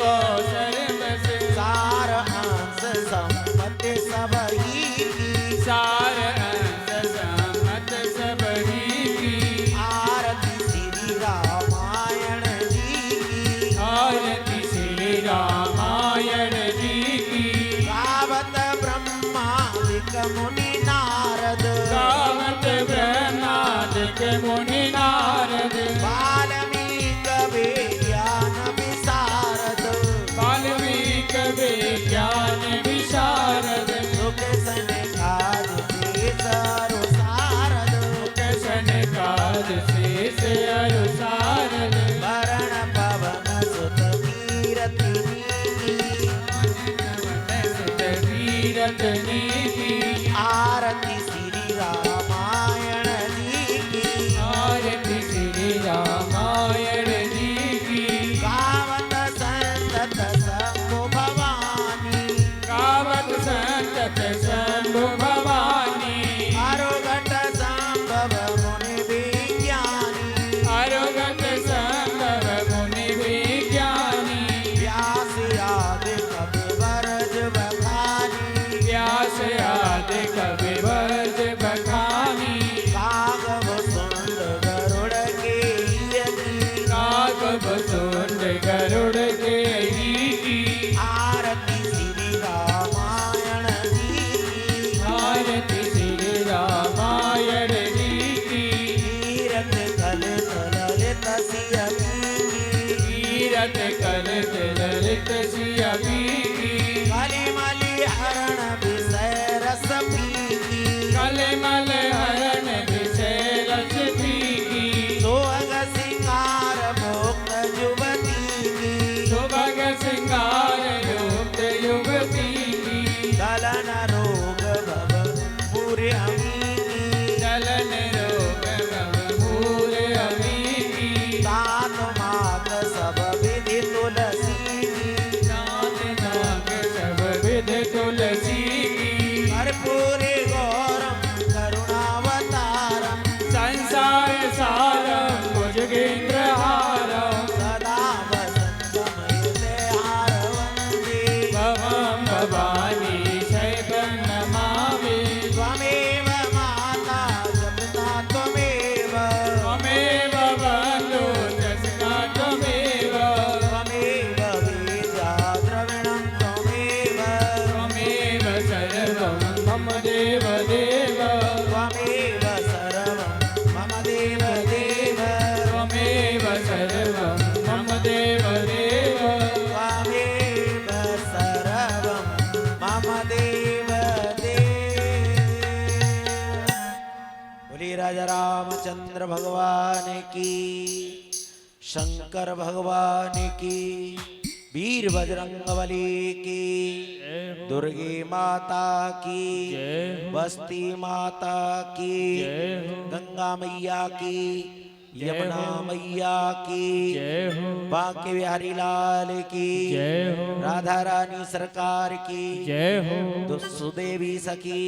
को सर्वस सार अंश सम्मति सब ही की सार अंश सम्मत सब ही की आरती श्री रामायण जी की आरती श्री रामायण जी की गावत ब्रह्मादिक मुनि नारद गावत ब्रह्मादिक मुनि नारद वाल्मीक विज्ञान विशारद वाल्मीक विज्ञान विशारद सुख सनकाद शेष सारद कसन काज शेष अरु शारद वरण पवन सुत कीरति सुत वीरत नीति आरती श्री रामायण जी की आरती श्री रामायण जी की गावत संतत शंभु भवानी गावत संतत शंभु भवानी अरुगट संभव मुनि विज्ञानी अरुगत संभव मुनि विज्ञानी व्यास आदि कवि वरज बखानी व्यास आदि कवि वर्ज बखानी कागव सुंद गरुड़ के यति कागभ तुंड गरुड़ के की आरती श्री रामायण जी की आरती श्री रामायण जी की तीरथ कल ललित सियती तीरथ कलित ललित सियपी की कलिमलि हरण विषय रस पीकी कलिमल हरण विषय रस पी की सोहग सिंगार भोक्त युवती की सुभग सिंगार युक्त युवती की दलन रोग भव पूरे अमीनी चलन रोग भव मूल अमी की तात मात सब विधि तुलसी की नाथ नाग सब विध तुलसी की कर्पूरे गौरम करुणावतारम संसार सारम भुजगेंद्र हारम सदा वसंतमय हार वंदे भवं भवानी शैवं नमामि त्वमेव माता जपता त्वमेव त्वमेव बन्धु जस्का त्वमेव त्वमेव वेद्या द्रविणं त्वमेव त्वमेव सर्वं मम देव देव त्वमेव सर्वं मम देव देव त्वमेव सर्वं मम देव देव त्वमेव सर्वं मम देव देव। बोलिए राजा रामचंद्र भगवान की, शंकर भगवान की, वीर बजरंगबली की, दुर्गे माता की, बस्ती माता की, गंगा मैया की, यमुना मैया की, बांके बिहारी लाल की, राधा रानी सरकार की, सुदेवी सखी।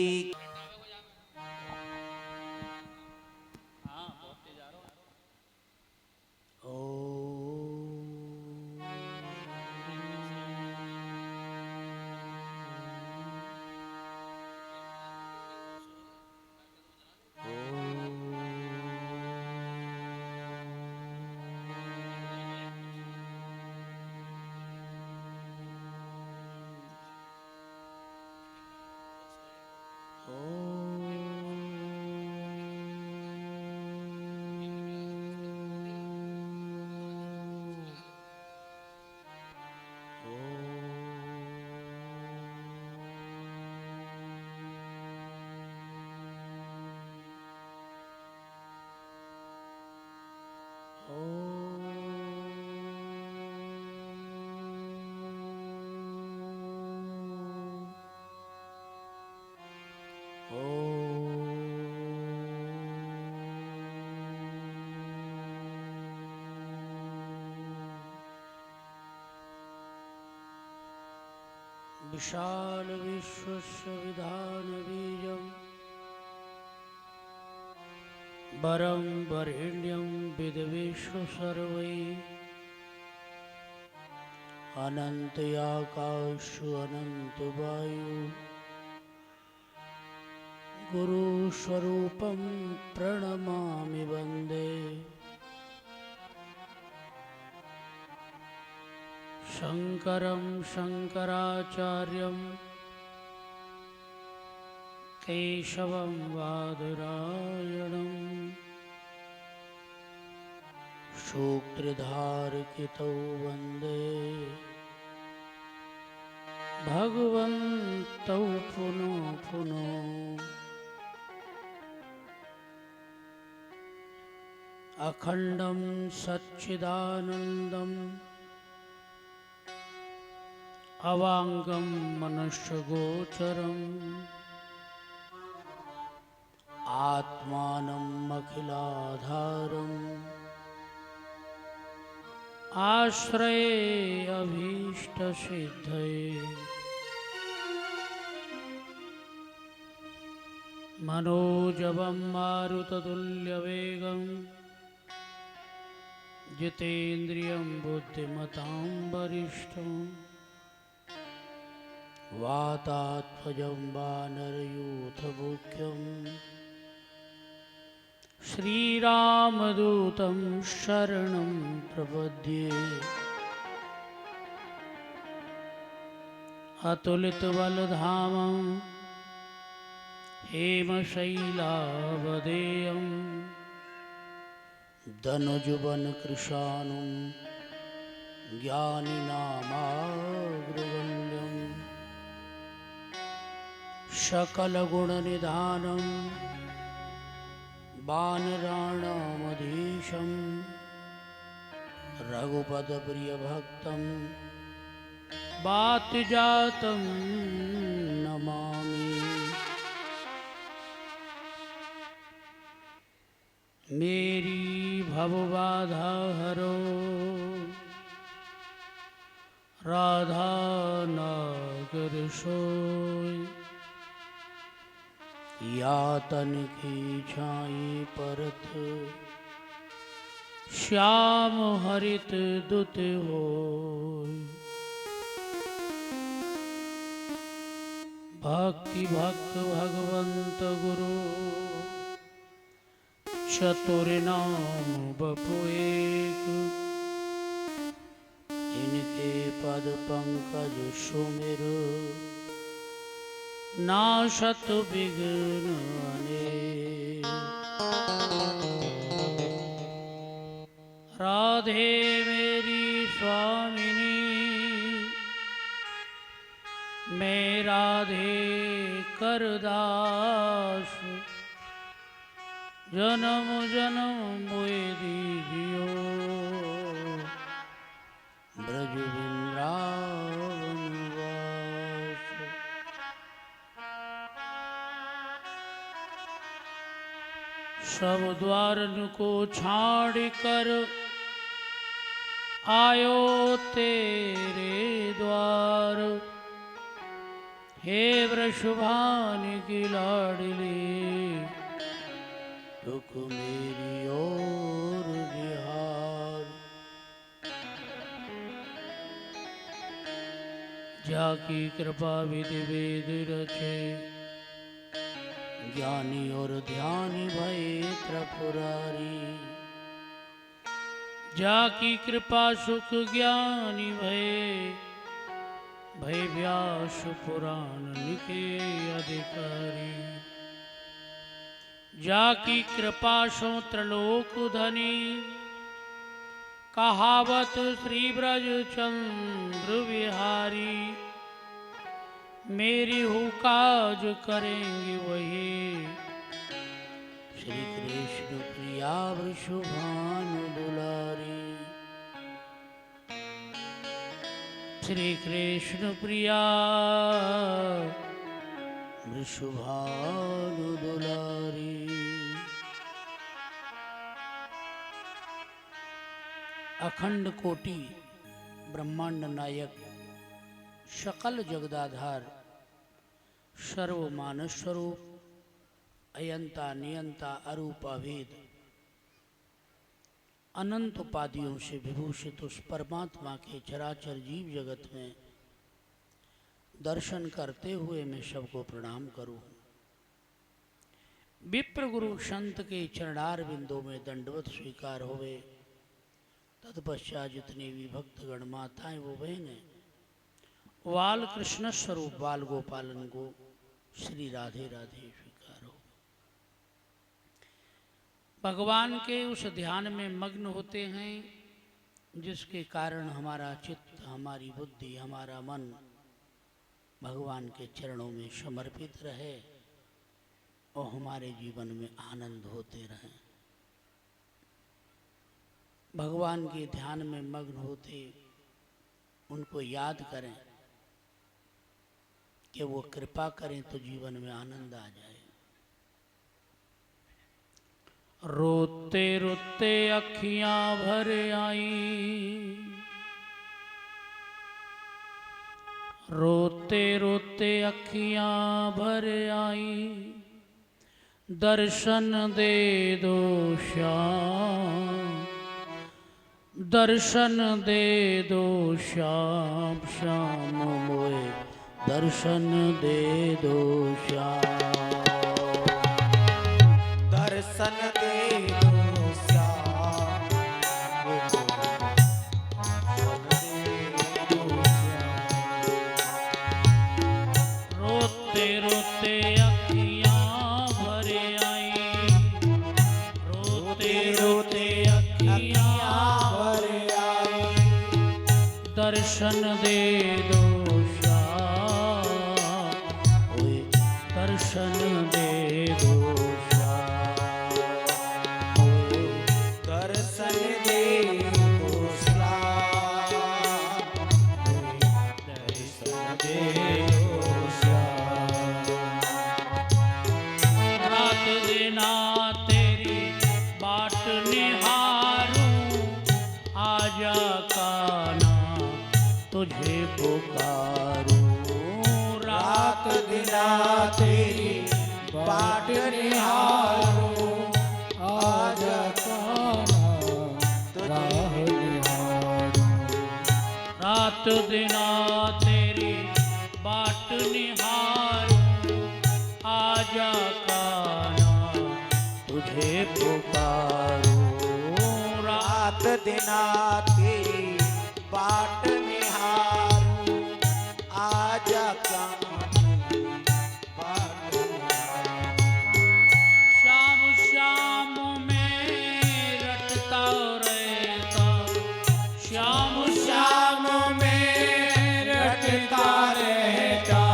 विशाल विश्वस्य विधान बीजं वरं वरेण्यं विद्वेषु सर्वैः अनंत आकाश अनंत वायु गुरु स्वरूपं प्रणमामि वंदे शंकरं शंकराचार्यं केशवं वादरायणं सूत्रधारकितौ वन्दे भगवन्तौ पुनः पुनः अखंडं सच्चिदानन्दम् अवांगं मनुष्यगोचरम् आत्मानम् अखिलाधारम् आश्रये अभीष्टसिद्धये मनोजवं मारुततुल्यवेगं जितेन्द्रियं बुद्धिमतां वरिष्ठं वातात्मजं वानरयूथमुख्यं श्रीरामदूतं शरणं प्रपद्ये अतुलितबलधामं हेमशैलावदेयं धनुजुवनकृशानुं ज्ञानिनामाग्रगण्यं सकलगुणनिधानं वानराणामधीशं रघुपदप्रियभक्तं वातजातं नमामि। मेरी भवबाधा हरो राधा नागर सोय यातन की छाई परत श्याम हरित दुत हो। भक्ति भक्त भगवंत गुरु चतुर नाम बपु एक इनके पद पंकज सुमिर नाशत विघ्न अनेक। राधे मेरी स्वामिनी मैं राधे करदास जन्म जन्म मोए दीजियो ब्रज वृंदावन वास। सब द्वारन को छाड़ कर आयो तेरे द्वार हे वृषभान की लाडली रुक मेरी ओर बिहार। जाकी कृपा विधि वेद रचे ज्ञानी और ध्यानी भय त्रिपुरारी। जाकी कृपा सुख ज्ञानी भय भय व्यास पुराण लिखे अधिकारी। जाकी कृपा सो त्रिलोक धनी कहावत श्री ब्रज चंद्र विहारी। मेरी हु काज करेंगे वही श्री कृष्ण प्रिया वृषभानु दुलारी। श्री कृष्ण प्रिया वृषभानु दुलारी। अखंड कोटि ब्रह्मांड नायक सकल जगदाधार सर्व मानस स्वरूप अयंता नियंता अरूप अभेद अनंत उपाधियों से विभूषित उस परमात्मा के चराचर जीव जगत में दर्शन करते हुए मैं सबको प्रणाम करूं। विप्र गुरु संत के चरणार बिंदों में दंडवत स्वीकार होवे। तत्पश्चात जितने भी भक्त गण माताएं वो बहनें बाल कृष्ण स्वरूप बाल गोपालन को श्री राधे राधे स्वीकार हो। भगवान के उस ध्यान में मग्न होते हैं जिसके कारण हमारा चित्त, हमारी बुद्धि, हमारा मन भगवान के चरणों में समर्पित रहे और हमारे जीवन में आनंद होते रहे। भगवान के ध्यान में मग्न होते उनको याद करें कि वो कृपा करें तो जीवन में आनंद आ जाए। रोते रोते अखियां भर आई, रोते रोते अखियां भर आई, दर्शन दे दो श्याम, दर्शन दे दो श्याम श्याम मोए, दर्शन दे दो श्याम, दर्शन दे दो श्याम, रोते रोते अखियां भर आई, रोते रोते अखियां भर आई, दर्शन दे दो श्याम, ओए दर्शन दे दो श्याम, ओए दर्शन दे दो श्याम, दर्शन दे दो श्याम। रात दिना तेरी बाट निहारूं, आजा कान्हा तुझे पुकारूं, रात दिना तेरी बाट निहारूं, आजा कान्हा राह निहारूं। रात दिना तेरी बाट निहारूं, आजा कान्हा तुझे पुकारूं, रात दिना तेरी बाट निहारूं, आजा कान्हा बाट निहारूं। श्याम श्याम में रटता रहता, श्याम श्याम में रटता रहता,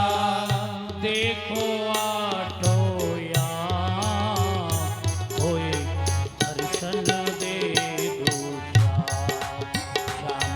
देखो आठो याम, होए दर्शन दे दो श्याम, श्याम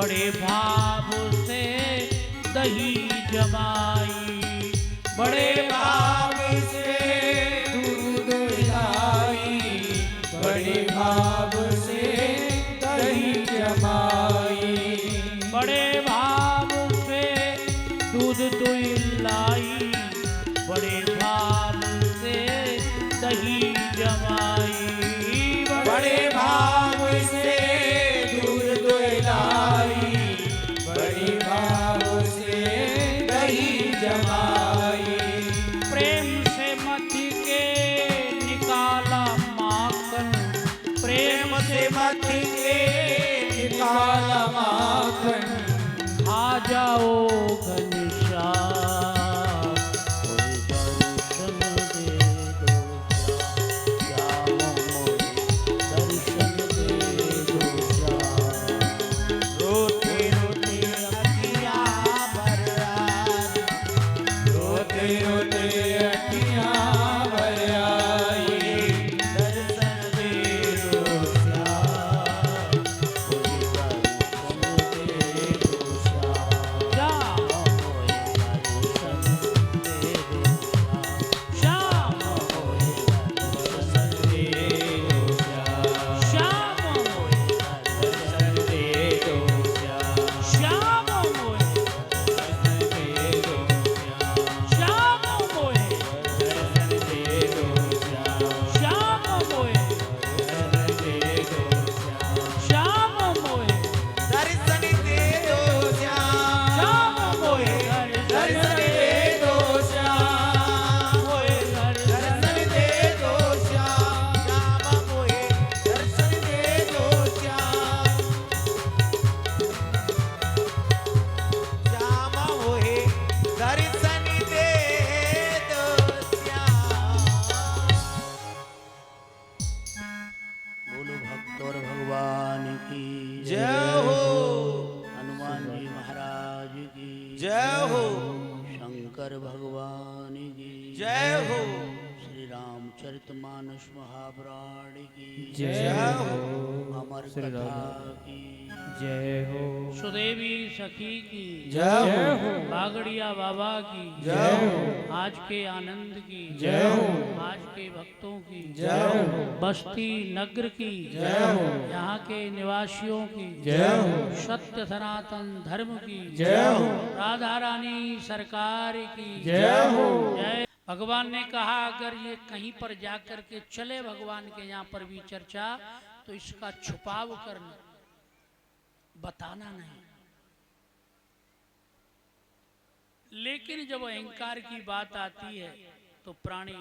बड़े भाव से दही जमाई, बड़े भाव से दूध लाई, बड़े भाव से दही जमाई, बड़े भाव से दूध दुई लाई, बड़े भाव से दही जमाई, बड़े भाव से दूध दुलाई, बड़े भाव से दही जमाई, प्रेम से मथ के निकाला माखन, प्रेम से मथ के निकाला माखन, आ जाओ घनश्याम, कोई दर्शन दे दो श्याम, मोरे दर्शन दे दो श्याम। रोते रोते अखियाँ भर आई, रोते रोते अखियाँ भर आई, दर्शन दे दो श्याम, कोई दर्शन दे दो श्याम, मोरे दर्शन दे दो श्याम, मोरे दर्शन दे दो श्याम, मोरे दर्शन दे दो श्याम, मोरे श्याम मोहे, श्याम मोहे, श्याम मोहे, दर्शन दे दो श्याम, श्याम मोहे, दर्शन दे दो श्याम, मोहे, दर्शन दे दो श्याम, श्याम मोहे दर्शन दे दो श्याम, श्याम मोहे दर्शन दे दो श्याम। बोलो भक्त और भगवान की जय हो, हनुमान जी महाराज की जय हो, शंकर भगवान की जय हो, श्री रामचरितमानस महापुराण की जय हो, अमर श्री कथा राम। की जय हो, सुदेवी सखी की जय हो, बागड़िया बाबा की जय हो, आज के आनंद की जय हो, आज के भक्तों की जय हो, बस्ती नगर की जय हो, यहाँ के निवासियों की जय हो, सत्य सनातन धर्म की जय हो, राधा रानी सरकार की जय हो। जय। भगवान ने कहा अगर ये कहीं पर जाकर के चले भगवान के यहाँ पर भी चर्चा, तो इसका छुपाव करना, बताना नहीं। लेकिन जब अहंकार की बात आती है तो प्राणी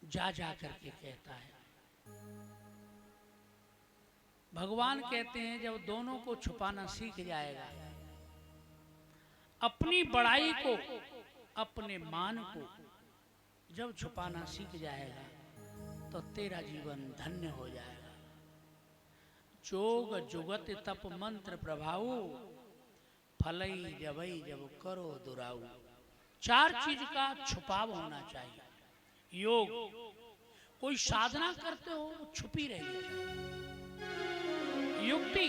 जा जा करके कहता है। भगवान कहते हैं जब दोनों को छुपाना सीख जाएगा, अपनी बड़ाई को, अपने मान को जब छुपाना सीख जाएगा तो तेरा जीवन धन्य हो जाएगा। जोग जुगत तप मंत्र प्रभाव, फलई जबई जब करो दुराऊ। चार चीज का छुपाव होना चाहिए। योग, कोई साधना करते हो वो छुपी रहनी चाहिए। युक्ति,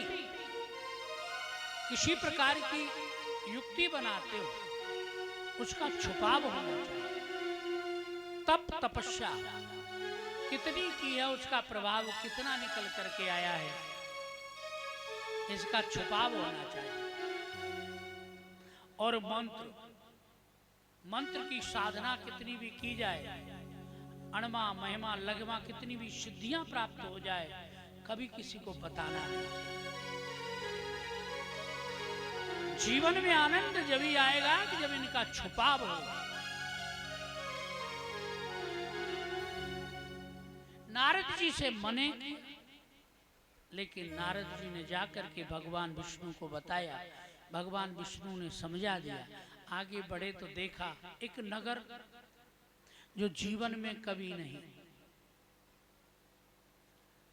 किसी प्रकार की युक्ति बनाते हो उसका छुपाव होना चाहिए। तप, तपस्या कितनी की है, उसका प्रभाव कितना निकल करके आया है, इसका छुपाव होना चाहिए। और मंत्र, मंत्र की साधना कितनी भी की जाए, अणमा महिमा लगमा कितनी भी सिद्धियां प्राप्त हो जाए, कभी किसी को बताना नहीं। जीवन में आनंद जब ही आएगा कि जब इनका छुपाव होगा। नारद जी से मने, लेकिन नारद जी ने जाकर के भगवान विष्णु को बताया, भगवान विष्णु ने समझा दिया। आगे बढ़े तो देखा एक नगर जो जीवन में कभी नहीं,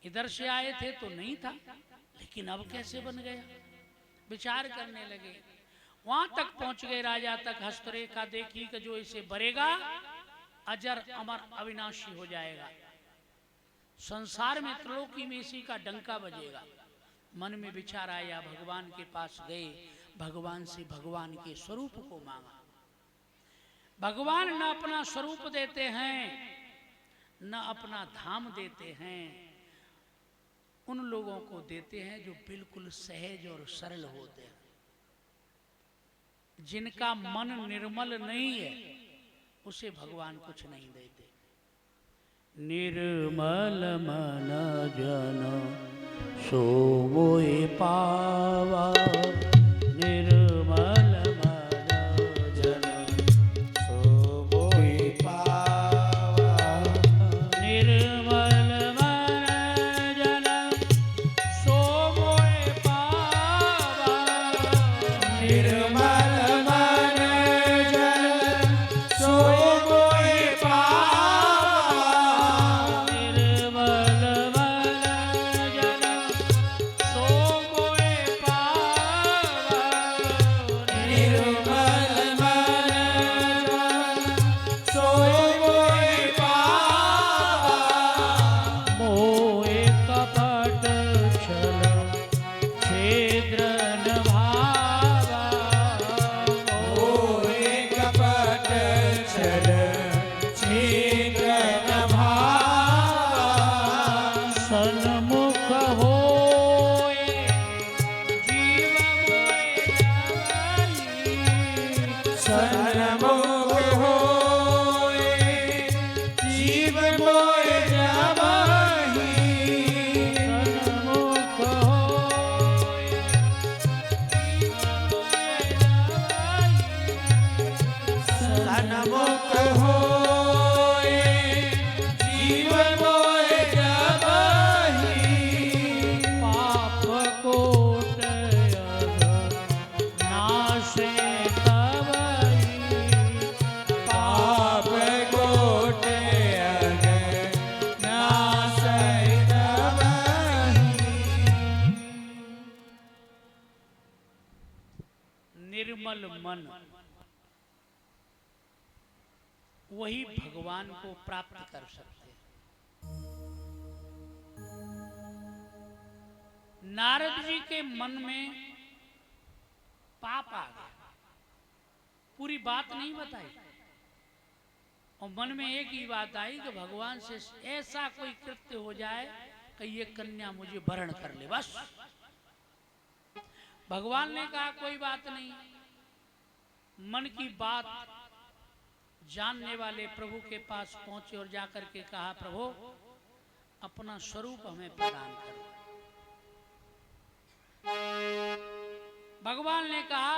इधर से आए थे तो नहीं था, लेकिन अब कैसे बन गया, विचार करने लगे। वहां तक पहुंच गए, राजा तक हस्तरेखा देखी कि जो इसे भरेगा अजर अमर अविनाशी हो जाएगा, संसार में त्रिलोकी में इसी का डंका बजेगा। मन में विचार आया, भगवान के पास गए, भगवान से भगवान के स्वरूप को मांगा। भगवान न अपना स्वरूप देते हैं न अपना धाम देते हैं, उन लोगों को देते हैं जो बिल्कुल सहज और सरल होते हैं, जिनका मन निर्मल नहीं है उसे भगवान कुछ नहीं देते। निर्मल मन जन सो मोए पावा, निर्मल मन जन सो मोए पावा, निर्मल मन जन सो मोए पावा, निर्मल मन जन सो मोए पावा, निर्मल मन जन सो मोए पावा, निर्मल मन जन सो मोए पावा, मोहे कपट छल छेद्र न भावा, मोहे कपट छल छेद्र न भावा, सन्मुख होए जीव मोए जाई, सन्मुख होए जीव मोए जावही, सन्मुख होए सन्मुख होए जीव मोए जावही, पाप कोट नाशे तवई, पाप कोट नाशय तवही, निर्मल मन वही भगवान को प्राप्त कर सकते हैं। नारद जी के मन में पाप आ गया, पूरी बात नहीं बताई, और मन में एक ही बात आई कि भगवान से ऐसा कोई कृत्य हो जाए कि ये कन्या मुझे वरण कर ले, बस। भगवान ने कहा कोई बात नहीं। मन की बात जानने वाले प्रभु के पास पहुंचे और जाकर के कहा, प्रभु अपना स्वरूप हमें प्रदान करो। भगवान ने कहा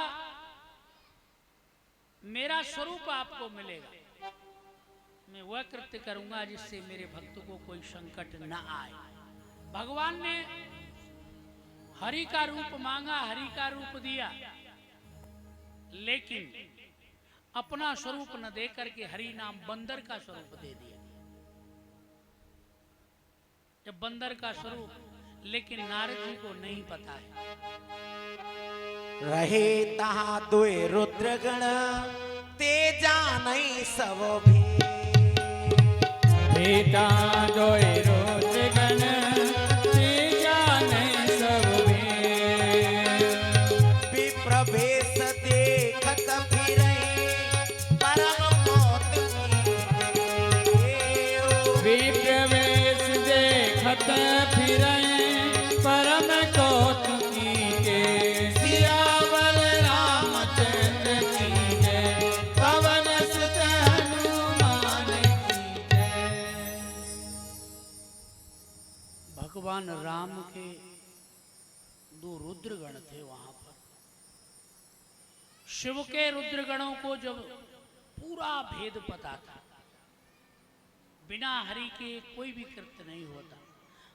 मेरा स्वरूप आपको मिलेगा, मैं वह कृत्य करूंगा जिससे मेरे भक्त को कोई संकट न आए। भगवान ने हरि का रूप मांगा, हरि का रूप दिया, लेकिन अपना स्वरूप न दे करके हरि नाम बंदर का स्वरूप दे दिया। जब बंदर का स्वरूप, लेकिन नारद जी को नहीं पता है। रहे तहाँ दुए रुद्रगण ते जानई सब भी, बेटा जोए रोज गण ते जाने सब भेद, विप्रवेश देखत फिरई परम मौत की, विप्रवेश देखत फिरए परम कौतुकी के, सियावर रामचंद्र की जय, पवन सुत हनुमान की जय। भगवान राम के दो रुद्रगण थे वहां पर। शिव के रुद्रगणों को जब पूरा भेद पता था, बिना हरि के कोई भी कृत्य नहीं होता।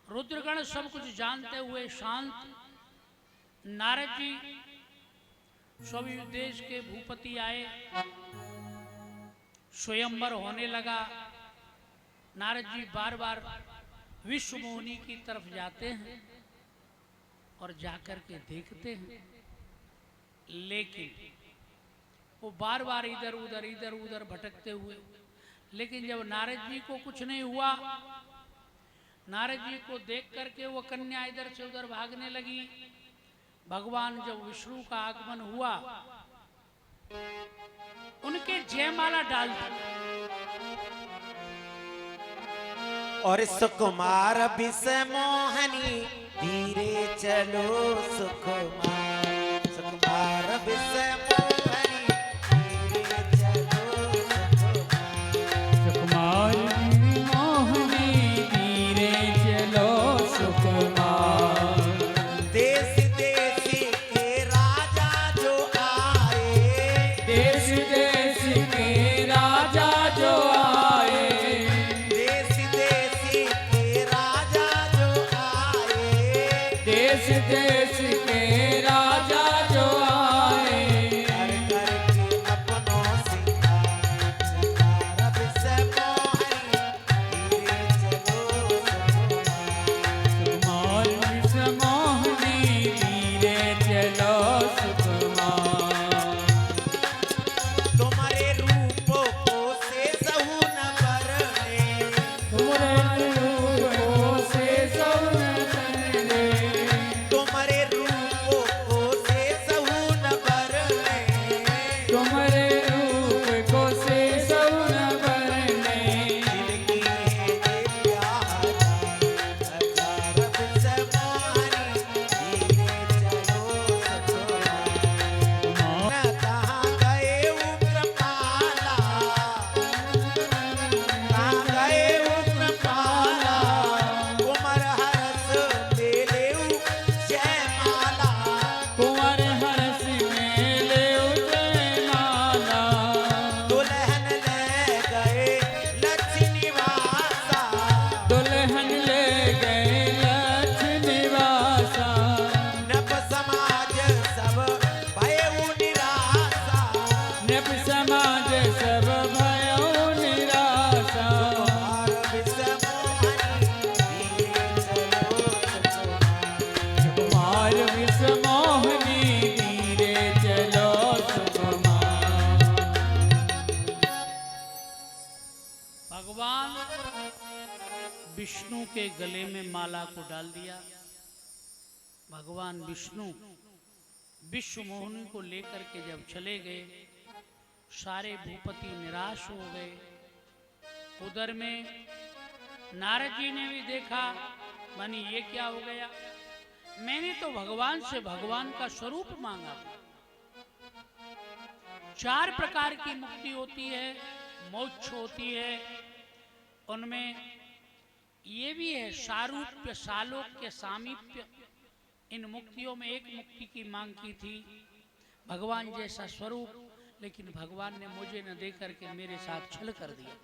रुद्रगण सब कुछ जानते हुए शांत। नारद जी सभी देश के भूपति आए, स्वयंवर होने लगा। नारद जी बार बार विश्व मोहिनी की तरफ जाते हैं और जाकर के देखते हैं, लेकिन वो बार बार इधर उधर भटकते हुए। लेकिन जब नारद जी को कुछ नहीं हुआ, नारद जी को देख करके वो कन्या इधर से उधर भागने लगी। भगवान जब विष्णु का आगमन हुआ, उनके जयमाला डाल दी। और सुकुमार विषय मोहनी धीरे चलो सुकुमार, सुकुमार विषय मोहनी धीरे चलो सुकुमार, सुकुमार मोहनी धीरे चलो सुकुमार। देश देश के राजा जो आए, देश देश के राजा जो आए, देश देश के राजा जो आए, देश देश के राजा जो आए, कर करके अपनों सिंगार, सिंगार विषय मोहनी धीरे चलो सुकुमार। सुकुमार विषय मोहनी धीरे चलो सुकुमार। तुम्हारे रूप को से सहु न बरने, तुम्हारे रूप से सौन तने, तुम्हारे रूप को से सहु न बरने, तुम्हारे रूप को से सौन बरने, दिल की है ये प्यार, हजार विषय मोहनी धीरे चलो सचोरा। न कहाँ गए उग्रपाला, कहाँ गए उग्रपाला, कुमर हरस ले लेऊ जयमाला, कुंवर हरस मेले उतरे माला, दुल्हन ले गए लक्ष्मी वासा, दुल्हन ले गए लक्ष्मी वासा, नभ समाज सब भयउ निराशा, नृप समाज सब भयो निराशा, और विषय मोहनी धीरे चलो सचोरा। कुमार विष मोहनी धीरे चलो सुकुमार। भगवान विष्णु के गले में माला को डाल दिया। भगवान विष्णु विश्व मोहिनी को लेकर के जब चले गए, सारे भूपति निराश हो गए। उधर में नारद जी ने भी देखा, मानी ये क्या हो गया, मैंने तो भगवान से भगवान का स्वरूप मांगा था। 4 प्रकार की मुक्ति होती है, मोक्ष होती है, उनमें ये भी है सारूप्य, सालोक्य, सामीप्य। इन मुक्तियों में एक मुक्ति की मांग की थी, भगवान जैसा स्वरूप, लेकिन भगवान ने मुझे न दे करके मेरे साथ छल कर दिया।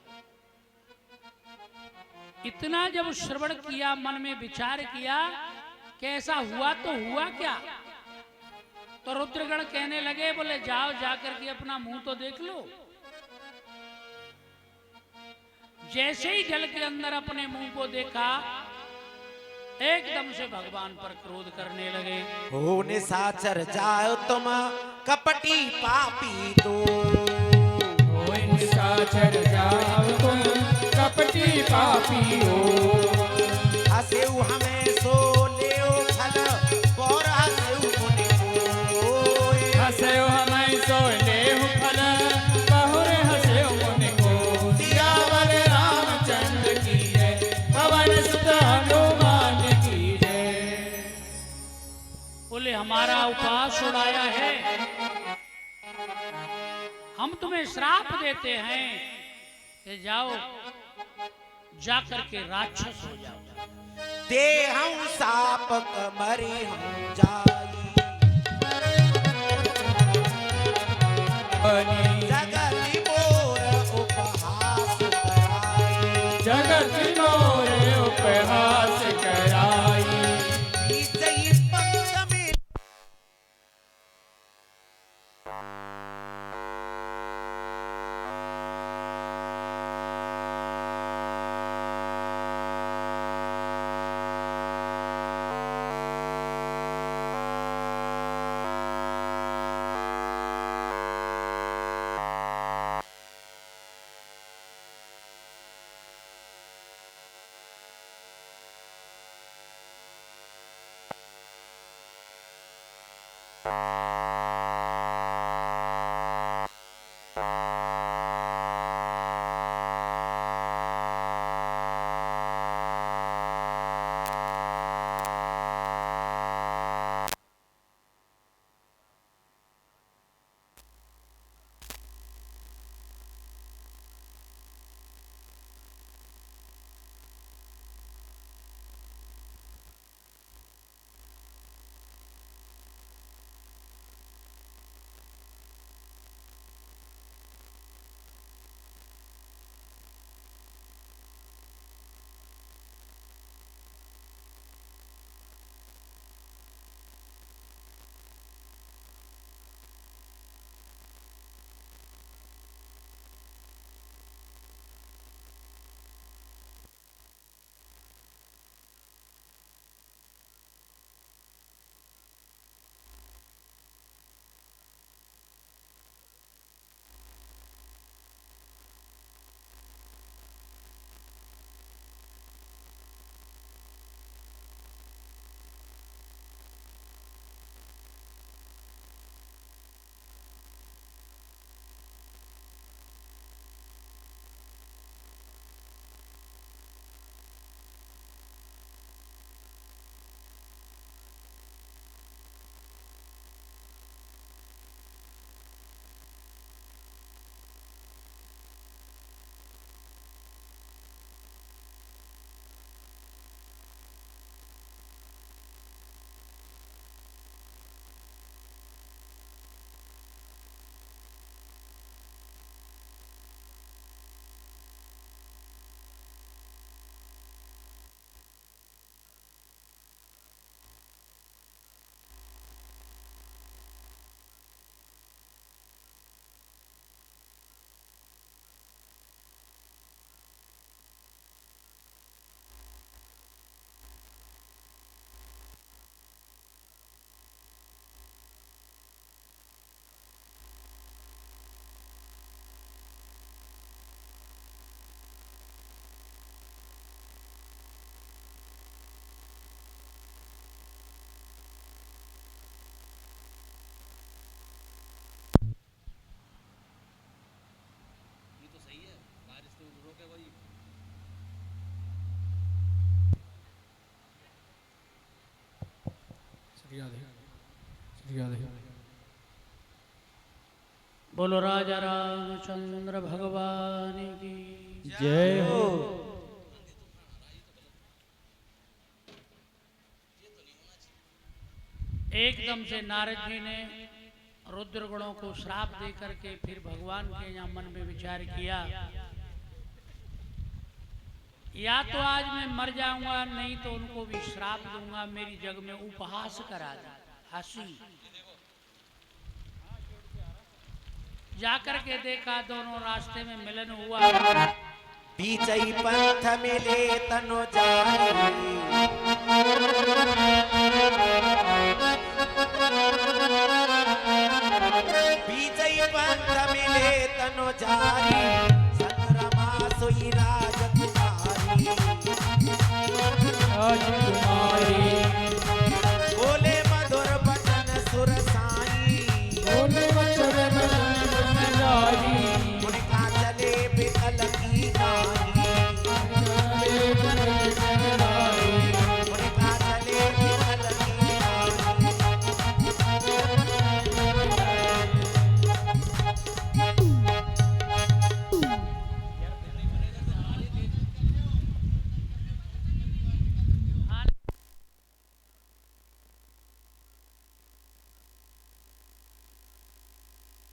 इतना जब श्रवण किया, मन में विचार किया कि ऐसा हुआ तो हुआ क्या, तो रुद्रगण कहने लगे, बोले जाओ जाकर के अपना मुंह तो देख लो। जैसे ही जल के अंदर अपने मुंह को देखा, एकदम से भगवान पर क्रोध करने लगे। हो निशाचर जाओ तुम कपटी पापी तो, ओए निशाचर जाओ तुम कपटी पापी हो, हसेउ हमें सो लेओ फल और हसेउ मुनि कोय, हंसयो हमें सो लेहु फल बहुर हंसयो मुनि को। सियावर रामचंद्र की जय, पवन सुत हनुमान की जय। बोले हमारा उपास उड़ाया है, हम तुम्हें श्राप देते हैं कि जाओ जाकर के राक्षस हो जाओ। दे हम साप कमरी हम जाई, जगति मोर उपहास कराई, जगत मोरे उपहास कराई, विजयी पक्ष में बोलो राजा रामचंद्र भगवान की जय हो। एकदम से नारद जी ने रुद्र गणों को श्राप दे करके फिर भगवान के यहाँ मन में विचार किया, या तो आज मैं मर जाऊंगा, नहीं तो उनको भी श्राप दूंगा, मेरी जग में उपहास करा दी, हंसी। जाकर के देखा दोनों रास्ते में मिलन हुआ। बीचई पंथ मिले तनो जारी, बीचई पंथ मिले तनो जारी, संग्रामा सोई राजकुमारी।